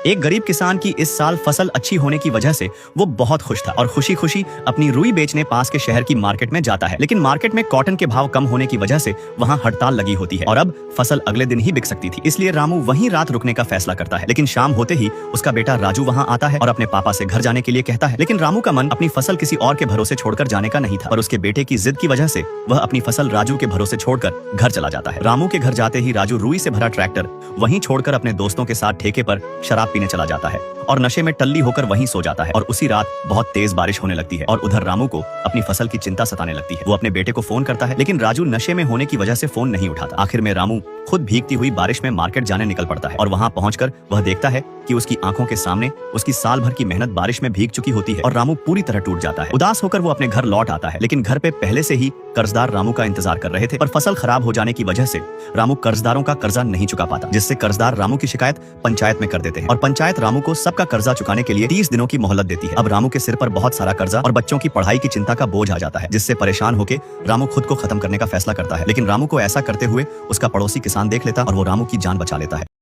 एक गरीब किसान की इस साल फसल अच्छी होने की वजह से वो बहुत खुश था और खुशी खुशी अपनी रुई बेचने पास के शहर की मार्केट में जाता है। लेकिन मार्केट में कॉटन के भाव कम होने की वजह से वहाँ हड़ताल लगी होती है और अब फसल अगले दिन ही बिक सकती थी। इसलिए रामू वहीं रात रुकने का फैसला करता है। लेकिन शाम होते ही उसका बेटा राजू वहाँ आता है और अपने पापा से घर जाने के लिए कहता है। लेकिन रामू का मन अपनी फसल किसी और के भरोसे छोड़कर जाने का नहीं था, पर उसके बेटे की जिद की वजह से वह अपनी फसल राजू के भरोसे छोड़कर घर चला जाता है। रामू के घर जाते ही राजू रुई से भरा ट्रैक्टर वहीं छोड़कर अपने दोस्तों के साथ ठेके पर शराब पीने चला जाता है और नशे में टल्ली होकर वहीं सो जाता है। और उसी रात बहुत तेज बारिश होने लगती है और उधर रामू को अपनी फसल की चिंता सताने लगती है। वो अपने बेटे को फोन करता है, लेकिन राजू नशे में होने की वजह से फोन नहीं उठाता। आखिर में रामू खुद भीगती हुई बारिश में मार्केट जाने निकल पड़ता है और वहां पहुंचकर वह देखता है कि उसकी आंखों के सामने उसकी साल भर की मेहनत बारिश में भीग चुकी होती है और रामू पूरी तरह टूट जाता है। उदास होकर वो अपने घर लौट आता है, लेकिन घर पे पहले से ही कर्जदार रामू का इंतजार कर रहे थे। पर फसल खराब हो जाने की वजह से रामू कर्जदारों का कर्जा नहीं चुका पाता, जिससे कर्जदार रामू की शिकायत पंचायत में कर देते हैं और पंचायत रामू को सबका कर्जा चुकाने के लिए 30 दिनों की मोहलत देती है। अब रामू के सिर पर बहुत सारा कर्जा और बच्चों की पढ़ाई की चिंता का बोझ आ जाता है, जिससे परेशान होकर रामू खुद को खत्म करने का फैसला करता है। लेकिन रामू को ऐसा करते हुए उसका पड़ोसी किसान देख लेता और वो रामू की जान बचा लेता है।